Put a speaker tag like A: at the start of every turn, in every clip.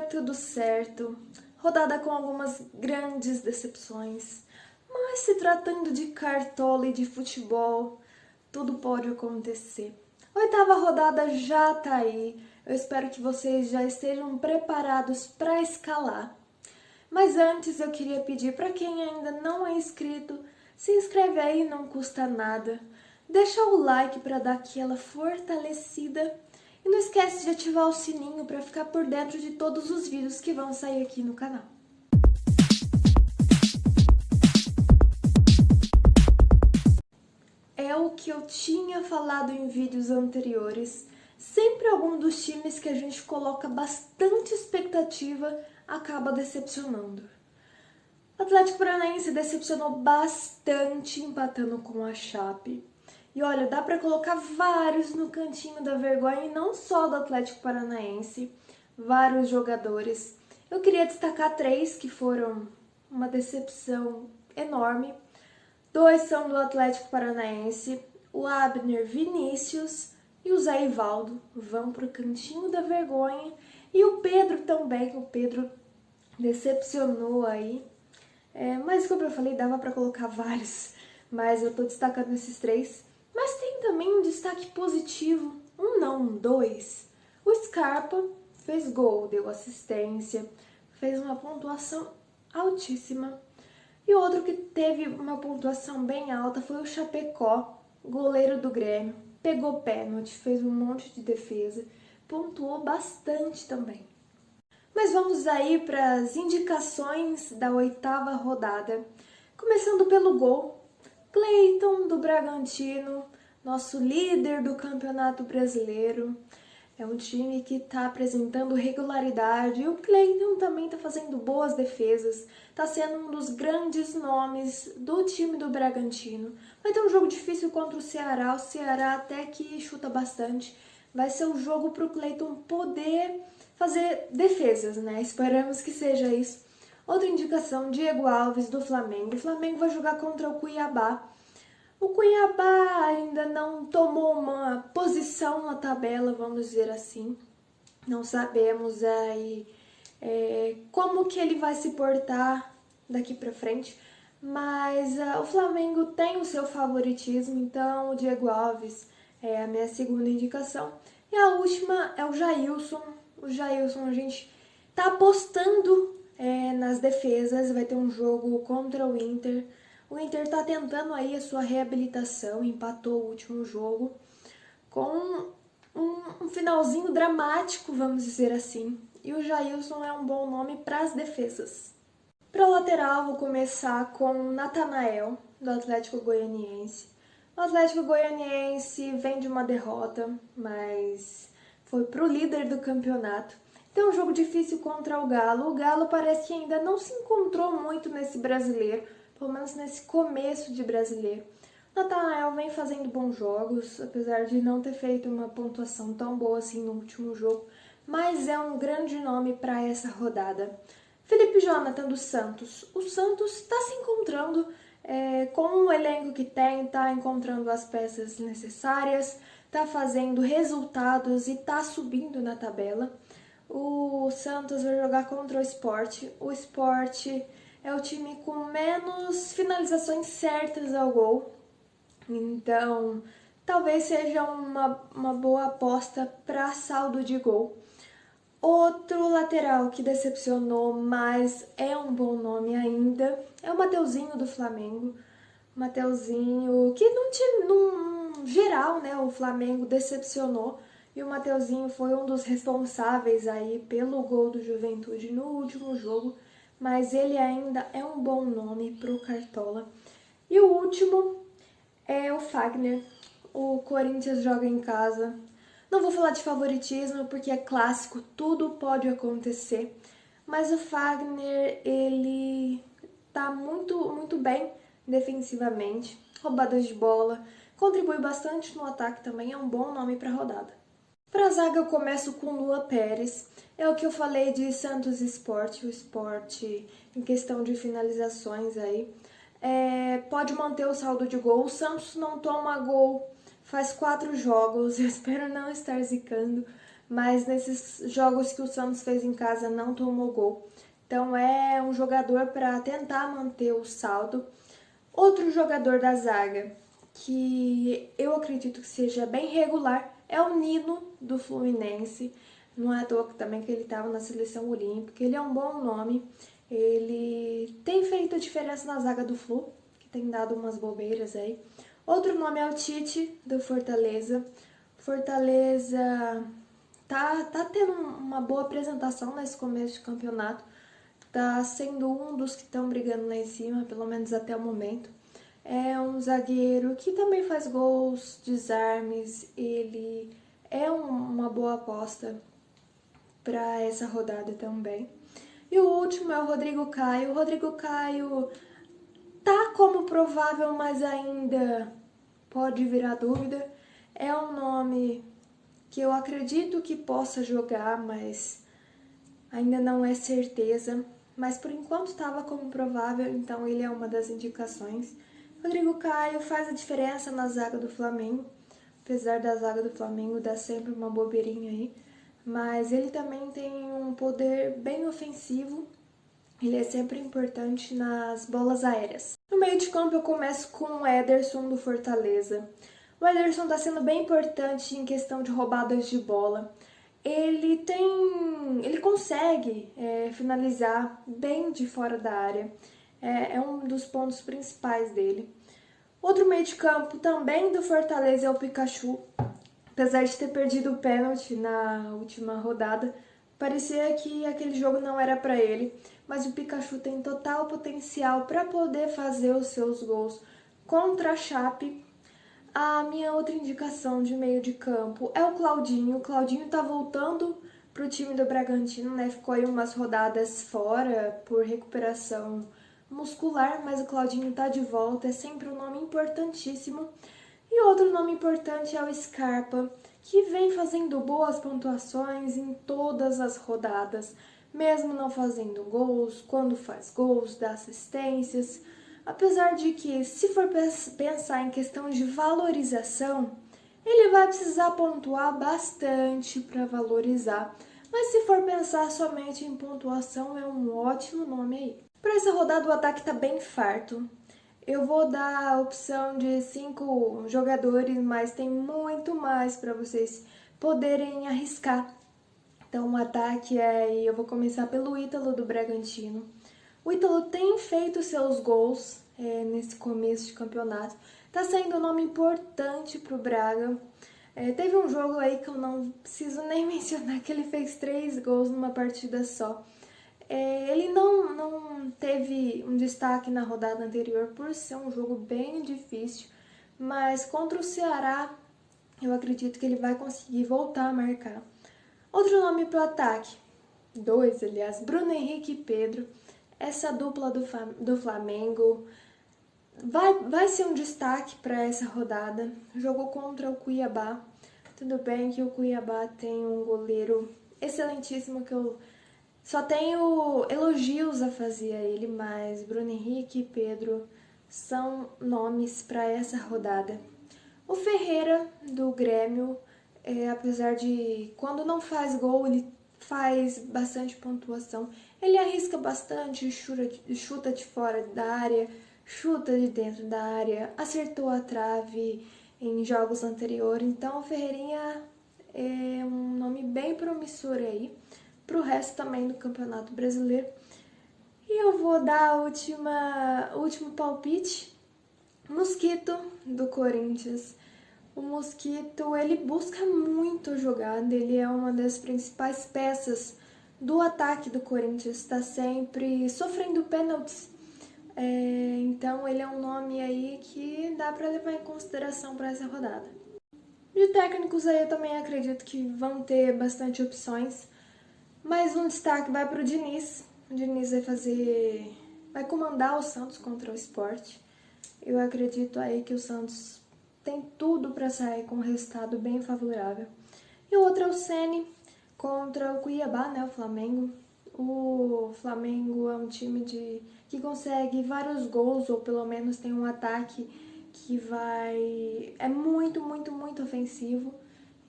A: tudo certo. Rodada com algumas grandes decepções. Mas se tratando de cartola e de futebol, tudo pode acontecer. A oitava rodada já tá aí. Eu espero que vocês já estejam preparados para escalar. Mas antes eu queria pedir para quem ainda não é inscrito, se inscreve aí, não custa nada. Deixa o like para dar aquela fortalecida. E não esquece de ativar o sininho para ficar por dentro de todos os vídeos que vão sair aqui no canal. É o que eu tinha falado em vídeos anteriores. Sempre algum dos times que a gente coloca bastante expectativa acaba decepcionando. O Atlético Paranaense decepcionou bastante empatando com a Chape. E olha, dá para colocar vários no cantinho da vergonha, e não só do Atlético Paranaense, vários jogadores. Eu queria destacar 3 que foram uma decepção enorme. 2 são do Atlético Paranaense, o Abner Vinícius e o Zé Ivaldo vão pro cantinho da vergonha. E o Pedro também, o Pedro decepcionou aí. Mas como eu falei, dava para colocar vários, mas eu tô destacando esses 3. Mas tem também um destaque positivo, um não, 2. O Scarpa fez gol, deu assistência, fez uma pontuação altíssima. E outro que teve uma pontuação bem alta foi o Chapecó, goleiro do Grêmio. Pegou pênalti, fez um monte de defesa, pontuou bastante também. Mas vamos aí para as indicações da 8ª rodada. Começando pelo gol, Cleiton do Bragantino, nosso líder do Campeonato Brasileiro. É um time que está apresentando regularidade e o Cleiton também está fazendo boas defesas. Está sendo um dos grandes nomes do time do Bragantino. Vai ter um jogo difícil contra o Ceará até que chuta bastante. Vai ser um jogo para o Cleiton poder fazer defesas, né? Esperamos que seja isso. Outra indicação, Diego Alves do Flamengo. O Flamengo vai jogar contra o Cuiabá. O Cuiabá ainda não tomou uma posição na tabela, vamos dizer assim. Não sabemos aí como que ele vai se portar daqui pra frente. Mas o Flamengo tem o seu favoritismo, então o Diego Alves é a minha segunda indicação. E a última é o Jailson. O Jailson, a gente tá apostando nas defesas, vai ter um jogo contra o Inter. O Inter tá tentando aí a sua reabilitação, empatou o último jogo com um finalzinho dramático, vamos dizer assim. E o Jailson é um bom nome para as defesas. Para lateral, vou começar com o Natanael, do Atlético Goianiense. O Atlético Goianiense vem de uma derrota, mas foi pro líder do campeonato. Tem um jogo difícil contra o Galo. O Galo parece que ainda não se encontrou muito nesse brasileiro, pelo menos nesse começo de brasileiro. O Natanael vem fazendo bons jogos, apesar de não ter feito uma pontuação tão boa assim no último jogo, mas é um grande nome para essa rodada. Felipe Jonathan do Santos. O Santos está se encontrando com o elenco que tem, está encontrando as peças necessárias, está fazendo resultados e está subindo na tabela. O Santos vai jogar contra o Sport. O Sport é o time com menos finalizações certas ao gol. Então, talvez seja uma boa aposta para saldo de gol. Outro lateral que decepcionou, mas é um bom nome ainda, é o Mateuzinho do Flamengo. Mateuzinho, que no geral, né, o Flamengo decepcionou. E o Mateuzinho foi um dos responsáveis aí pelo gol do Juventude no último jogo, mas ele ainda é um bom nome pro Cartola. E o último é o Fagner. O Corinthians joga em casa. Não vou falar de favoritismo porque é clássico, tudo pode acontecer. Mas o Fagner, ele tá muito bem defensivamente, roubadas de bola, contribui bastante no ataque também, é um bom nome para rodada. Para a zaga eu começo com Lua Pérez, é o que eu falei de Santos Sport, o Sport em questão de finalizações aí. Pode manter o saldo de gol, o Santos não toma gol faz 4 jogos, eu espero não estar zicando, mas nesses jogos que o Santos fez em casa não tomou gol. Então é um jogador para tentar manter o saldo. Outro jogador da zaga que eu acredito que seja bem regular é o Nino do Fluminense. Não é à toa também que ele estava na seleção olímpica. Ele é um bom nome. Ele tem feito a diferença na zaga do Flu, que tem dado umas bobeiras aí. Outro nome é o Tite do Fortaleza. Fortaleza tá tendo uma boa apresentação nesse começo de campeonato. Tá sendo um dos que estão brigando lá em cima, pelo menos até o momento. É um zagueiro que também faz gols, desarmes. Ele é uma boa aposta para essa rodada também. E o último é o Rodrigo Caio. O Rodrigo Caio tá como provável, mas ainda pode virar dúvida. É um nome que eu acredito que possa jogar, mas ainda não é certeza. Mas por enquanto estava como provável, então ele é uma das indicações. Rodrigo Caio faz a diferença na zaga do Flamengo, apesar da zaga do Flamengo dar sempre uma bobeirinha aí. Mas ele também tem um poder bem ofensivo. Ele é sempre importante nas bolas aéreas. No meio de campo eu começo com o Ederson do Fortaleza. O Ederson está sendo bem importante em questão de roubadas de bola. Ele consegue finalizar bem de fora da área. É um dos pontos principais dele. Outro meio de campo também do Fortaleza é o Pikachu. Apesar de ter perdido o pênalti na última rodada, parecia que aquele jogo não era para ele, mas o Pikachu tem total potencial para poder fazer os seus gols contra a Chape. A minha outra indicação de meio de campo é o Claudinho. O Claudinho tá voltando pro time do Bragantino, né? Ficou aí umas rodadas fora por recuperação muscular, mas o Claudinho tá de volta, é sempre um nome importantíssimo. E outro nome importante é o Scarpa, que vem fazendo boas pontuações em todas as rodadas, mesmo não fazendo gols, quando faz gols, dá assistências. Apesar de que, se for pensar em questão de valorização, ele vai precisar pontuar bastante para valorizar. Mas se for pensar somente em pontuação, é um ótimo nome aí. Para essa rodada o ataque está bem farto. Eu vou dar a opção de 5 jogadores, mas tem muito mais para vocês poderem arriscar. Então o ataque eu vou começar pelo Ítalo do Bragantino. O Ítalo tem feito seus gols nesse começo de campeonato. Tá sendo um nome importante pro Braga. Teve um jogo aí que eu não preciso nem mencionar, que ele fez 3 gols numa partida só. Ele não teve um destaque na rodada anterior por ser um jogo bem difícil, mas contra o Ceará eu acredito que ele vai conseguir voltar a marcar. Outro nome para o ataque, 2 aliás, Bruno Henrique e Pedro. Essa dupla do Flamengo vai ser um destaque para essa rodada. Jogou contra o Cuiabá. Tudo bem que o Cuiabá tem um goleiro excelentíssimo que eu só tenho elogios a fazer a ele, mas Bruno Henrique e Pedro são nomes para essa rodada. O Ferreira, do Grêmio, apesar de quando não faz gol, ele faz bastante pontuação. Ele arrisca bastante, chuta de fora da área, chuta de dentro da área, acertou a trave em jogos anteriores. Então, o Ferreirinha é um nome bem promissor aí para o resto também do Campeonato Brasileiro. E eu vou dar o último palpite. Mosquito do Corinthians. O Mosquito, ele busca muito a jogada, ele é uma das principais peças do ataque do Corinthians, está sempre sofrendo pênaltis. Então ele é um nome aí que dá para levar em consideração para essa rodada. De técnicos aí eu também acredito que vão ter bastante opções. Mais um destaque vai para o Diniz. O Diniz vai comandar o Santos contra o Sport. Eu acredito aí que o Santos tem tudo para sair com um resultado bem favorável. E o outro é o Ceni contra o Cuiabá, né, o Flamengo. O Flamengo é um time que consegue vários gols, ou pelo menos tem um ataque que é muito, muito, muito ofensivo.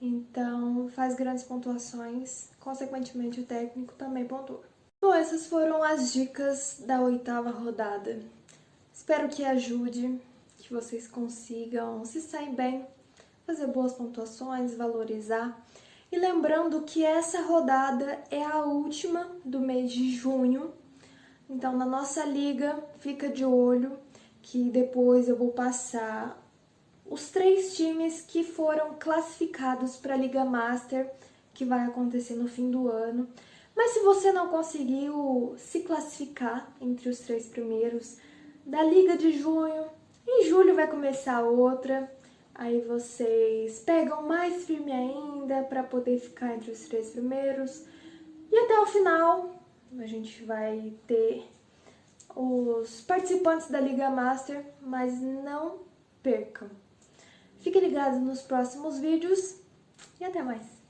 A: então faz grandes pontuações, consequentemente o técnico também pontua. Bom, essas foram as dicas da 8ª rodada. Espero que ajude, que vocês consigam se sair bem, fazer boas pontuações, valorizar. E lembrando que essa rodada é a última do mês de junho, então na nossa liga fica de olho que depois eu vou passar os 3 times que foram classificados para a Liga Master, que vai acontecer no fim do ano. Mas se você não conseguiu se classificar entre os 3 primeiros da Liga de junho, em julho vai começar outra. Aí vocês pegam mais firme ainda para poder ficar entre os 3 primeiros. E até o final a gente vai ter os participantes da Liga Master, mas não percam. Fiquem ligados nos próximos vídeos e até mais!